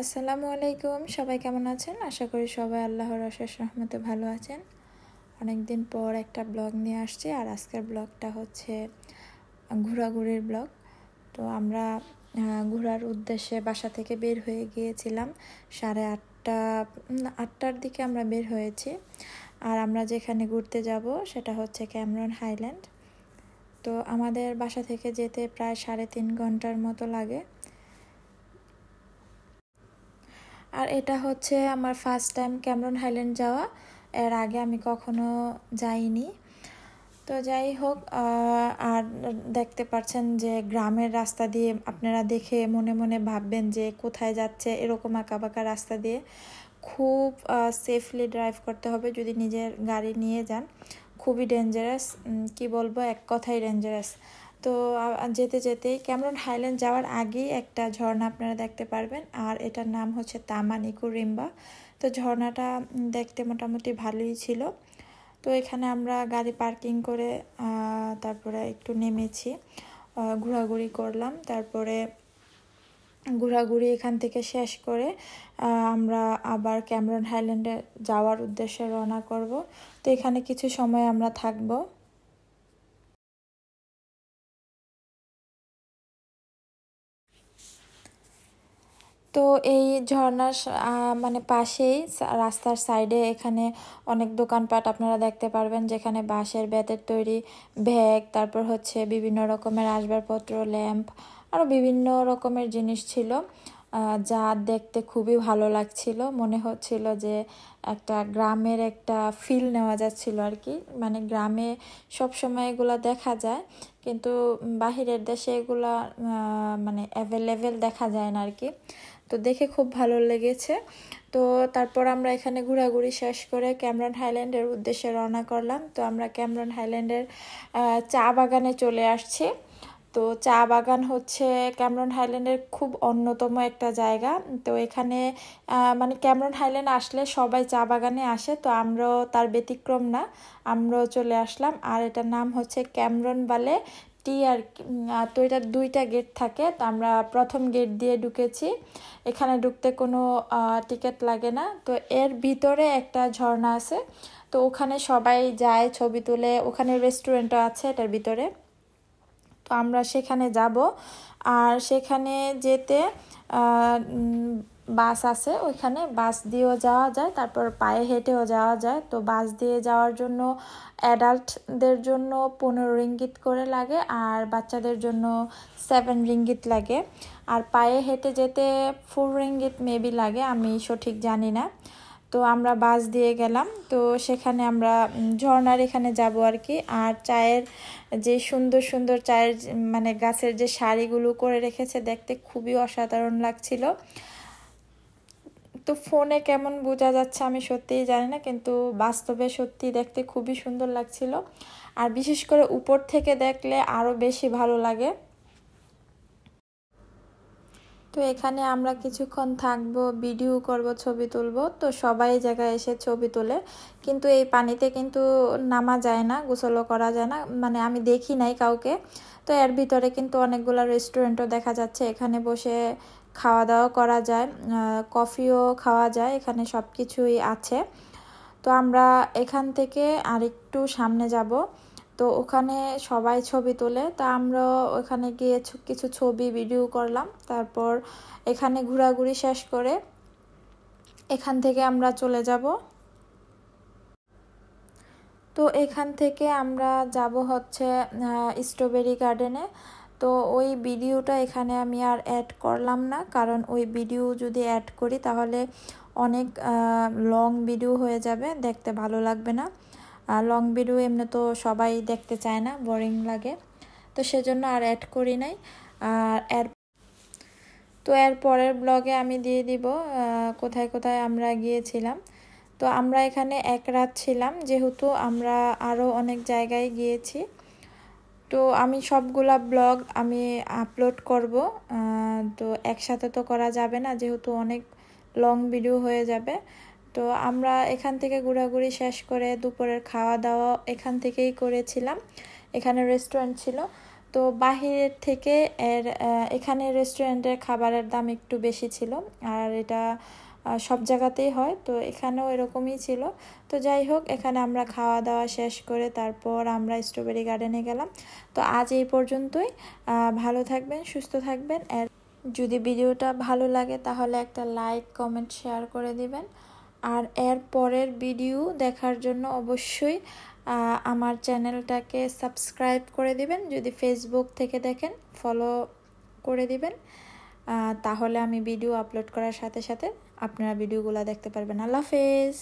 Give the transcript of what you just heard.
আসসালামু আলাইকুম, সবাই কেমন আছেন? আশা করি সবাই আল্লাহর অশেষ রহমতে ভালো আছেন। অনেক দিন পর একটা ব্লগ নিয়ে আসছি, আর আজকের ব্লগটা হচ্ছে ঘোরাঘুরির ব্লগ। তো আমরা ঘোরার উদ্দেশ্যে বাসা থেকে বের হয়ে গিয়েছিলাম 8:30-8টার দিকে আমরা বের হয়েছি। আর আমরা যেখানে ঘুরতে যাব সেটা হচ্ছে ক্যামেরন হাইল্যান্ড। তো আমাদের বাসা থেকে যেতে প্রায় 3.5 ঘন্টার মতো লাগে। আর এটা হচ্ছে আমার ফার্স্ট টাইম ক্যামেরন হাইল্যান্ড যাওয়া। এর আগে আমি কখনো যাইনি। তো যাই হোক, আর দেখতে পাচ্ছেন যে গ্রামের রাস্তা দিয়ে আপনারা দেখে মনে মনে ভাববেন যে কোথায় যাচ্ছে, এরকম আঁকাবাঁকা রাস্তা দিয়ে খুব সেফলি ড্রাইভ করতে হবে যদি নিজের গাড়ি নিয়ে যান। খুবই ডেঞ্জারাস, কি বলবো, এক কথাই ডেঞ্জারাস। তো যেতে যেতেই ক্যামেরন হাইল্যান্ড যাওয়ার আগেই একটা ঝর্ণা আপনারা দেখতে পারবেন, আর এটার নাম হচ্ছে তামানিকু রিম্বা। তো ঝর্ণাটা দেখতে মোটামুটি ভালোই ছিল। তো এখানে আমরা গাড়ি পার্কিং করে তারপরে একটু নেমেছি, ঘোরাঘুরি করলাম। তারপরে ঘোরাঘুরি এখান থেকে শেষ করে আমরা আবার ক্যামেরন হাইল্যান্ডে যাওয়ার উদ্দেশ্যে রওনা করব। তো এখানে কিছু সময় আমরা থাকবো। তো এই ঝর্ণার মানে পাশেই রাস্তার সাইডে এখানে অনেক দোকানপাট আপনারা দেখতে পারবেন, যেখানে বাঁশের বেতের তৈরি ব্যাগ, তারপর হচ্ছে বিভিন্ন রকমের আসবাবপত্র, ল্যাম্প, আরও বিভিন্ন রকমের জিনিস ছিল, যা দেখতে খুবই ভালো লাগছিল। মনে হচ্ছিল যে একটা গ্রামের একটা ফিল নেওয়া যাচ্ছিল আর কি। মানে গ্রামে সব সময় এগুলো দেখা যায়, কিন্তু বাহিরের দেশে এগুলা মানে অ্যাভেলেবেল দেখা যায় না আর কি। তো দেখে খুব ভালো লেগেছে। তো তারপর আমরা এখানে ঘোরাঘুরি শেষ করে ক্যামেরন হাইল্যান্ডের উদ্দেশ্যে রওনা করলাম। তো আমরা ক্যামেরন হাইল্যান্ডের চা বাগানে চলে আসছি। তো চা বাগান হচ্ছে ক্যামেরন হাইল্যান্ডের খুব অন্যতম একটা জায়গা। তো এখানে মানে ক্যামেরন হাইল্যান্ড আসলে সবাই চা বাগানে আসে, তো আমরাও তার ব্যতিক্রম না, আমরাও চলে আসলাম। আর এটার নাম হচ্ছে ক্যামেরন ভ্যালি টি আর কি। তো এটার 2টা গেট থাকে, তো আমরা প্রথম গেট দিয়ে ঢুকেছি। এখানে ঢুকতে কোনো টিকিট লাগে না। তো এর ভিতরে একটা ঝর্ণা আছে, তো ওখানে সবাই যায় ছবি তুলে। ওখানে রেস্টুরেন্টও আছে এটার ভিতরে। তো আমরা সেখানে যাব। আর সেখানে যেতে বাস আছে, ওইখানে বাস দিয়েও যাওয়া যায়, তারপর পায়ে হেঁটেও যাওয়া যায়। তো বাস দিয়ে যাওয়ার জন্য অ্যাডাল্টদের জন্য 15 রিঙ্গিত করে লাগে, আর বাচ্চাদের জন্য 7 রিঙ্গিত লাগে। আর পায়ে হেঁটে যেতে 4 রিঙ্গিত মেবি লাগে, আমি সঠিক জানি না। তো আমরা বাস দিয়ে গেলাম। তো সেখানে আমরা ঝর্ণার এখানে যাব আর কি। আর চায়ের যে সুন্দর সুন্দর চায়ের মানে গাছের যে শাড়িগুলো করে রেখেছে, দেখতে খুবই অসাধারণ লাগছিল। তো ফোনে কেমন বোঝা যাচ্ছে আমি সত্যিই জানি না, কিন্তু বাস্তবে সত্যি দেখতে খুবই সুন্দর লাগছিল। আর বিশেষ করে উপর থেকে দেখলে আরও বেশি ভালো লাগে। তো এখানে আমরা কিছুক্ষণ থাকবো, ভিডিও করব, ছবি তুলবো। তো সবাই জায়গায় এসে ছবি তোলে, কিন্তু এই পানিতে কিন্তু নামা যায় না, গোসলও করা যায় না, মানে আমি দেখি নাই কাউকে। তো এর ভিতরে কিন্তু অনেকগুলো রেস্টুরেন্টও দেখা যাচ্ছে, এখানে বসে খাওয়া দাওয়া করা যায়, কফিও খাওয়া যায়, এখানে সব কিছুই আছে। তো আমরা এখান থেকে আরেকটু সামনে যাব। তো ওখানে সবাই ছবি তোলে, তো আমরাও ওখানে গিয়ে কিছু ছবি ভিডিও করলাম। তারপর এখানে ঘোরাঘুরি শেষ করে এখান থেকে আমরা চলে যাব। তো এখান থেকে আমরা যাব হচ্ছে স্ট্রবেরি গার্ডেনে। তো ওই ভিডিওটা এখানে আমি আর অ্যাড করলাম না, কারণ ওই ভিডিও যদি অ্যাড করি তাহলে অনেক লং ভিডিও হয়ে যাবে, দেখতে ভালো লাগবে না। লং ভিডিও এমনি তো সবাই দেখতে চায় না, বোরিং লাগে। তো সেজন্য আর অ্যাড করি নাই। আর এর পরের ব্লগে আমি দিয়ে দিব কোথায় কোথায় আমরা গিয়েছিলাম। তো আমরা এখানে 1 রাত ছিলাম, যেহেতু আমরা আরও অনেক জায়গায় গিয়েছি। তো আমি সবগুলা ব্লগ আমি আপলোড করব। তো একসাথে তো করা যাবে না, যেহেতু অনেক লং ভিডিও হয়ে যাবে। তো আমরা এখান থেকে ঘোরাঘুরি শেষ করে দুপুরের খাওয়া দাওয়া এখান থেকেই করেছিলাম, এখানে রেস্টুরেন্ট ছিল। তো বাহিরের থেকে এখানে রেস্টুরেন্টের খাবারের দাম একটু বেশি ছিল, আর এটা সব জায়গাতেই হয়, তো এখানেও এরকমই ছিল। তো যাই হোক, এখানে আমরা খাওয়া দাওয়া শেষ করে তারপর আমরা স্ট্রবেরি গার্ডেনে গেলাম। তো আজ এই পর্যন্তই। ভালো থাকবেন, সুস্থ থাকবেন। যদি ভিডিওটা ভালো লাগে তাহলে একটা লাইক, কমেন্ট, শেয়ার করে দিবেন। আর এর পরের ভিডিও দেখার জন্য অবশ্যই আমার চ্যানেলটাকে সাবস্ক্রাইব করে দিবেন। যদি ফেসবুক থেকে দেখেন, ফলো করে দিবেন, তাহলে আমি ভিডিও আপলোড করার সাথে সাথে আপনারা ভিডিওগুলো দেখতে পারবেন। আল্লাহ হাফেজ।